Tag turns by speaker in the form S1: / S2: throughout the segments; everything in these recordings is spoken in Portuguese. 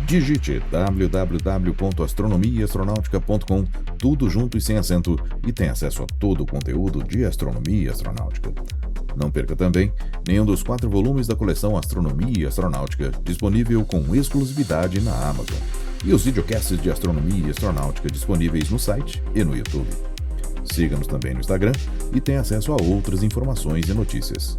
S1: Digite www.astronomiaastronautica.com, tudo junto e sem acento, e tenha acesso a todo o conteúdo de astronomia e astronáutica. Não perca também nenhum dos 4 volumes da coleção Astronomia e Astronáutica, disponível com exclusividade na Amazon, e os videocasts de astronomia e astronáutica disponíveis no site e no YouTube. Siga-nos também no Instagram e tenha acesso a outras informações e notícias.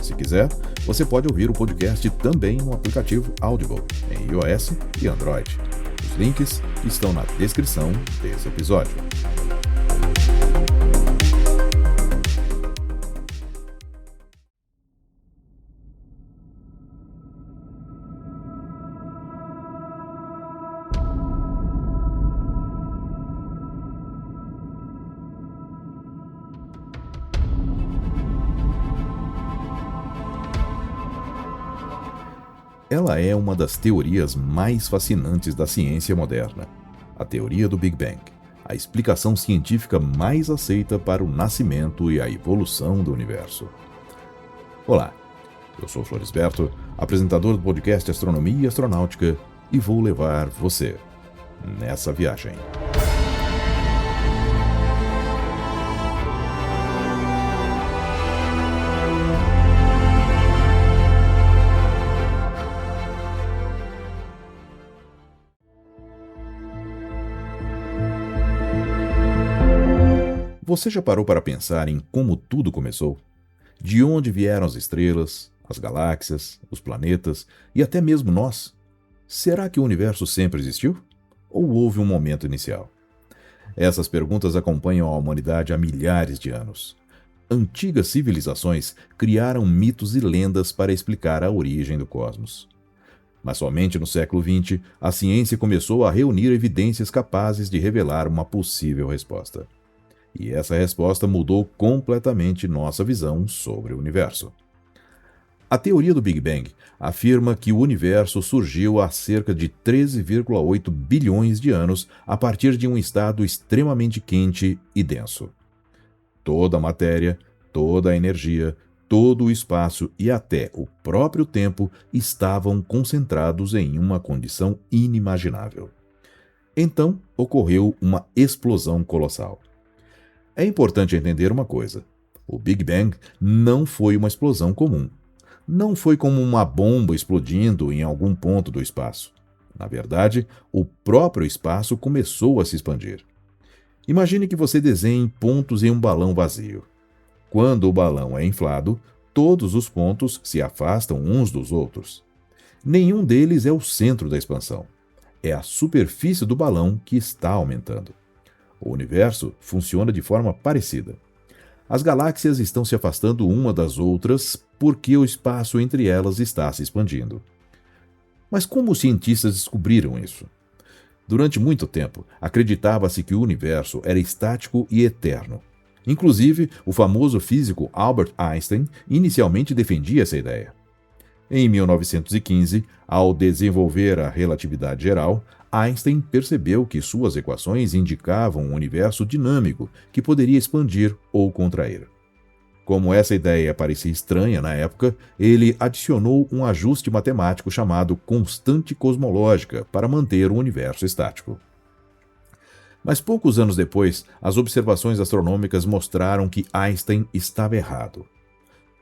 S1: Se quiser, você pode ouvir o podcast também no aplicativo Audible, em iOS e Android. Os links estão na descrição desse episódio. Ela é uma das teorias mais fascinantes da ciência moderna. A teoria do Big Bang, a explicação científica mais aceita para o nascimento e a evolução do universo. Olá, eu sou Florisberto, apresentador do podcast Astronomia e Astronáutica, e vou levar você nessa viagem. Você já parou para pensar em como tudo começou? De onde vieram as estrelas, as galáxias, os planetas e até mesmo nós? Será que o universo sempre existiu? Ou houve um momento inicial? Essas perguntas acompanham a humanidade há milhares de anos. Antigas civilizações criaram mitos e lendas para explicar a origem do cosmos. Mas somente no século XX, a ciência começou a reunir evidências capazes de revelar uma possível resposta. E essa resposta mudou completamente nossa visão sobre o universo. A teoria do Big Bang afirma que o universo surgiu há cerca de 13,8 bilhões de anos a partir de um estado extremamente quente e denso. Toda a matéria, toda a energia, todo o espaço e até o próprio tempo estavam concentrados em uma condição inimaginável. Então ocorreu uma explosão colossal. É importante entender uma coisa: o Big Bang não foi uma explosão comum. Não foi como uma bomba explodindo em algum ponto do espaço. Na verdade, o próprio espaço começou a se expandir. Imagine que você desenhe pontos em um balão vazio. Quando o balão é inflado, todos os pontos se afastam uns dos outros. Nenhum deles é o centro da expansão. É a superfície do balão que está aumentando. O universo funciona de forma parecida. As galáxias estão se afastando uma das outras porque o espaço entre elas está se expandindo. Mas como os cientistas descobriram isso? Durante muito tempo, acreditava-se que o universo era estático e eterno. Inclusive, o famoso físico Albert Einstein inicialmente defendia essa ideia. Em 1915, ao desenvolver a relatividade geral, Einstein percebeu que suas equações indicavam um universo dinâmico que poderia expandir ou contrair. Como essa ideia parecia estranha na época, ele adicionou um ajuste matemático chamado constante cosmológica para manter o universo estático. Mas poucos anos depois, as observações astronômicas mostraram que Einstein estava errado.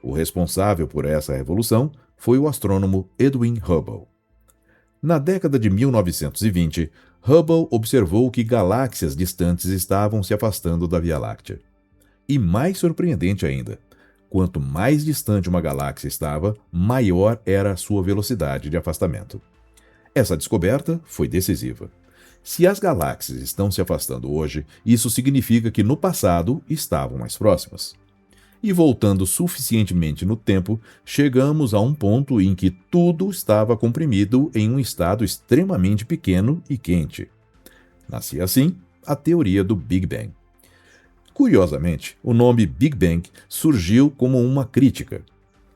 S1: O responsável por essa revolução foi o astrônomo Edwin Hubble. Na década de 1920, Hubble observou que galáxias distantes estavam se afastando da Via Láctea. E mais surpreendente ainda, quanto mais distante uma galáxia estava, maior era a sua velocidade de afastamento. Essa descoberta foi decisiva. Se as galáxias estão se afastando hoje, isso significa que no passado estavam mais próximas. E voltando suficientemente no tempo, chegamos a um ponto em que tudo estava comprimido em um estado extremamente pequeno e quente. Nascia assim a teoria do Big Bang. Curiosamente, o nome Big Bang surgiu como uma crítica.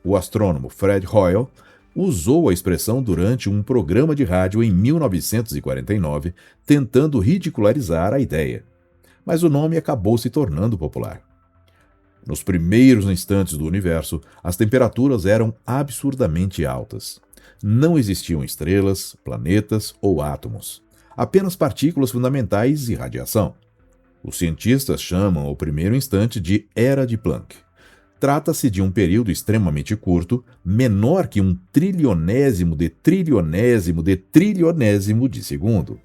S1: O astrônomo Fred Hoyle usou a expressão durante um programa de rádio em 1949, tentando ridicularizar a ideia. Mas o nome acabou se tornando popular. Nos primeiros instantes do universo, as temperaturas eram absurdamente altas. Não existiam estrelas, planetas ou átomos. Apenas partículas fundamentais e radiação. Os cientistas chamam o primeiro instante de Era de Planck. Trata-se de um período extremamente curto, menor que um trilionésimo de trilionésimo de trilionésimo de segundo.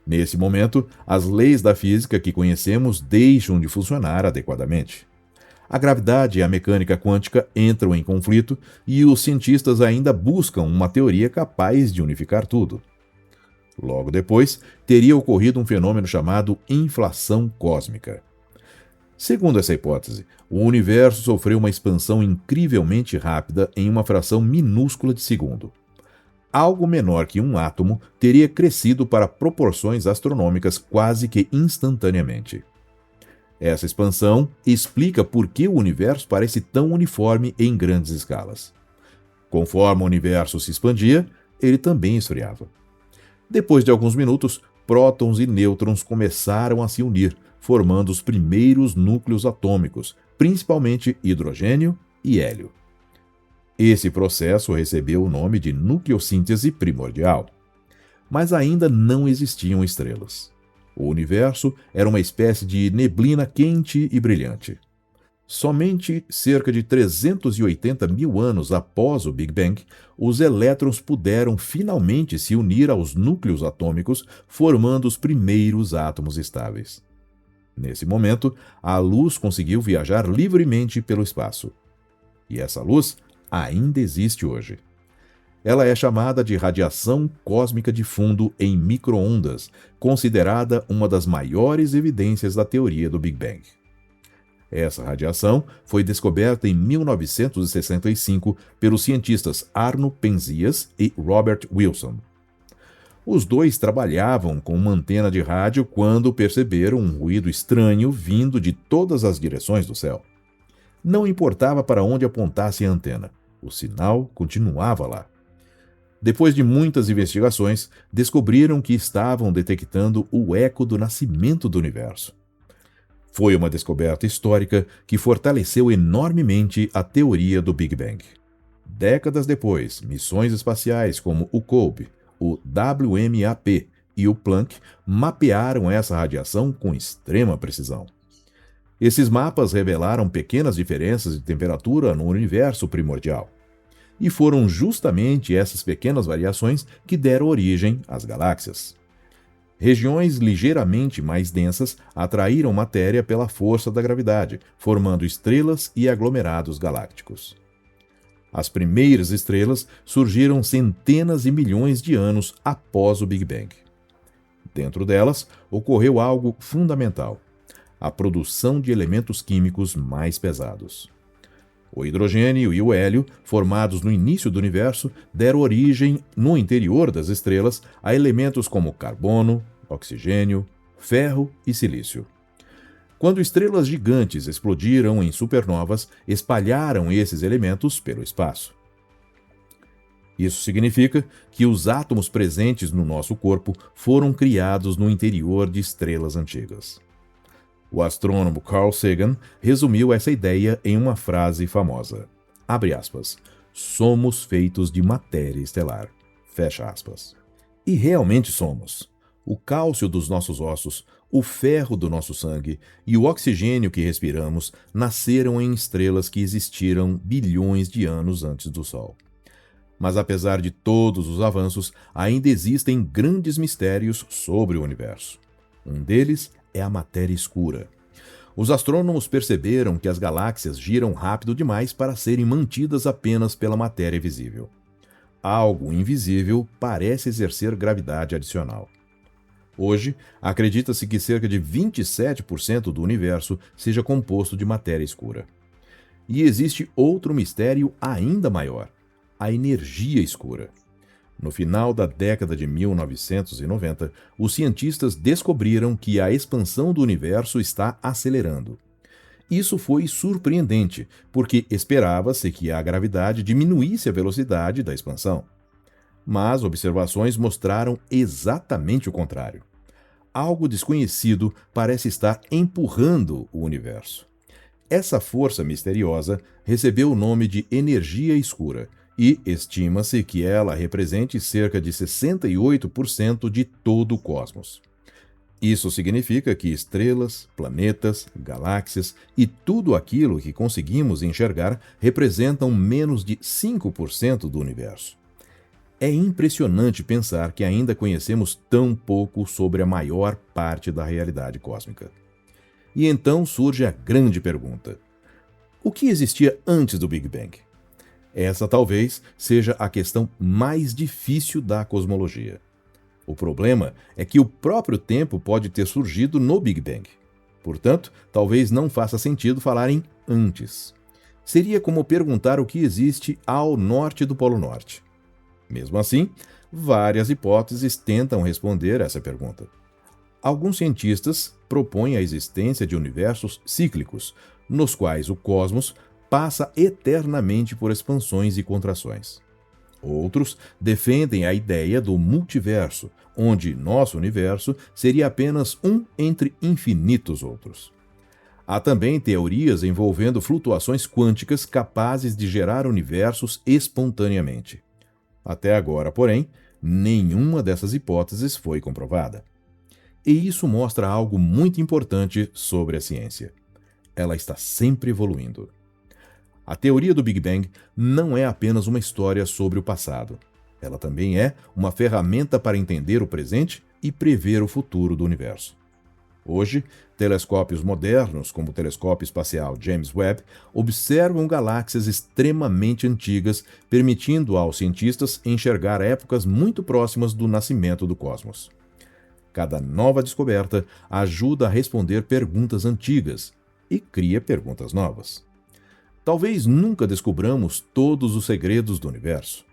S1: Nesse momento, as leis da física que conhecemos deixam de funcionar adequadamente. A gravidade e a mecânica quântica entram em conflito e os cientistas ainda buscam uma teoria capaz de unificar tudo. Logo depois, teria ocorrido um fenômeno chamado inflação cósmica. Segundo essa hipótese, o universo sofreu uma expansão incrivelmente rápida em uma fração minúscula de segundo. Algo menor que um átomo teria crescido para proporções astronômicas quase que instantaneamente. Essa expansão explica por que o universo parece tão uniforme em grandes escalas. Conforme o universo se expandia, ele também esfriava. Depois de alguns minutos, prótons e nêutrons começaram a se unir, formando os primeiros núcleos atômicos, principalmente hidrogênio e hélio. Esse processo recebeu o nome de nucleossíntese primordial. Mas ainda não existiam estrelas. O universo era uma espécie de neblina quente e brilhante. Somente cerca de 380 mil anos após o Big Bang, os elétrons puderam finalmente se unir aos núcleos atômicos, formando os primeiros átomos estáveis. Nesse momento, a luz conseguiu viajar livremente pelo espaço. E essa luz ainda existe hoje. Ela é chamada de radiação cósmica de fundo em micro-ondas, considerada uma das maiores evidências da teoria do Big Bang. Essa radiação foi descoberta em 1965 pelos cientistas Arno Penzias e Robert Wilson. Os dois trabalhavam com uma antena de rádio quando perceberam um ruído estranho vindo de todas as direções do céu. Não importava para onde apontasse a antena, o sinal continuava lá. Depois de muitas investigações, descobriram que estavam detectando o eco do nascimento do universo. Foi uma descoberta histórica que fortaleceu enormemente a teoria do Big Bang. Décadas depois, missões espaciais como o COBE, o WMAP e o Planck mapearam essa radiação com extrema precisão. Esses mapas revelaram pequenas diferenças de temperatura no universo primordial. E foram justamente essas pequenas variações que deram origem às galáxias. Regiões ligeiramente mais densas atraíram matéria pela força da gravidade, formando estrelas e aglomerados galácticos. As primeiras estrelas surgiram centenas de milhões de anos após o Big Bang. Dentro delas, ocorreu algo fundamental: a produção de elementos químicos mais pesados. O hidrogênio e o hélio, formados no início do universo, deram origem, no interior das estrelas, a elementos como carbono, oxigênio, ferro e silício. Quando estrelas gigantes explodiram em supernovas, espalharam esses elementos pelo espaço. Isso significa que os átomos presentes no nosso corpo foram criados no interior de estrelas antigas. O astrônomo Carl Sagan resumiu essa ideia em uma frase famosa. Abre aspas. Somos feitos de matéria estelar. Fecha aspas. E realmente somos. O cálcio dos nossos ossos, o ferro do nosso sangue e o oxigênio que respiramos nasceram em estrelas que existiram bilhões de anos antes do Sol. Mas apesar de todos os avanços, ainda existem grandes mistérios sobre o universo. Um deles é a matéria escura. Os astrônomos perceberam que as galáxias giram rápido demais para serem mantidas apenas pela matéria visível. Algo invisível parece exercer gravidade adicional. Hoje, acredita-se que cerca de 27% do universo seja composto de matéria escura. E existe outro mistério ainda maior: a energia escura. No final da década de 1990, os cientistas descobriram que a expansão do universo está acelerando. Isso foi surpreendente, porque esperava-se que a gravidade diminuísse a velocidade da expansão. Mas observações mostraram exatamente o contrário. Algo desconhecido parece estar empurrando o universo. Essa força misteriosa recebeu o nome de energia escura e estima-se que ela represente cerca de 68% de todo o cosmos. Isso significa que estrelas, planetas, galáxias e tudo aquilo que conseguimos enxergar representam menos de 5% do universo. É impressionante pensar que ainda conhecemos tão pouco sobre a maior parte da realidade cósmica. E então surge a grande pergunta: o que existia antes do Big Bang? Essa talvez seja a questão mais difícil da cosmologia. O problema é que o próprio tempo pode ter surgido no Big Bang. Portanto, talvez não faça sentido falar em antes. Seria como perguntar o que existe ao norte do Polo Norte. Mesmo assim, várias hipóteses tentam responder essa pergunta. Alguns cientistas propõem a existência de universos cíclicos, nos quais o cosmos passa eternamente por expansões e contrações. Outros defendem a ideia do multiverso, onde nosso universo seria apenas um entre infinitos outros. Há também teorias envolvendo flutuações quânticas capazes de gerar universos espontaneamente. Até agora, porém, nenhuma dessas hipóteses foi comprovada. E isso mostra algo muito importante sobre a ciência. Ela está sempre evoluindo. A teoria do Big Bang não é apenas uma história sobre o passado. Ela também é uma ferramenta para entender o presente e prever o futuro do universo. Hoje, telescópios modernos, como o telescópio espacial James Webb, observam galáxias extremamente antigas, permitindo aos cientistas enxergar épocas muito próximas do nascimento do cosmos. Cada nova descoberta ajuda a responder perguntas antigas e cria perguntas novas. Talvez nunca descobramos todos os segredos do universo,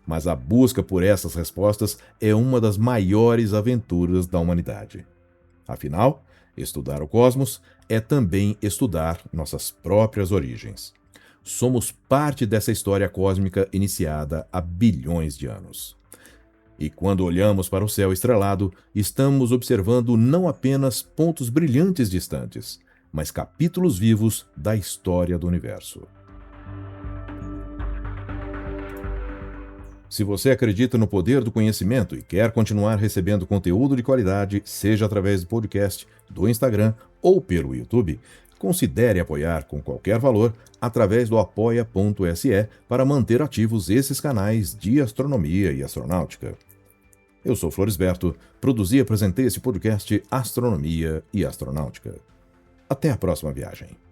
S1: mas a busca por essas respostas é uma das maiores aventuras da humanidade. Afinal, estudar o cosmos é também estudar nossas próprias origens. Somos parte dessa história cósmica iniciada há bilhões de anos. E quando olhamos para o céu estrelado, estamos observando não apenas pontos brilhantes distantes, mas capítulos vivos da história do universo. Se você acredita no poder do conhecimento e quer continuar recebendo conteúdo de qualidade, seja através do podcast, do Instagram ou pelo YouTube, considere apoiar com qualquer valor através do apoia.se para manter ativos esses canais de astronomia e astronáutica. Eu sou Floresberto, produzi e apresentei esse podcast Astronomia e Astronáutica. Até a próxima viagem.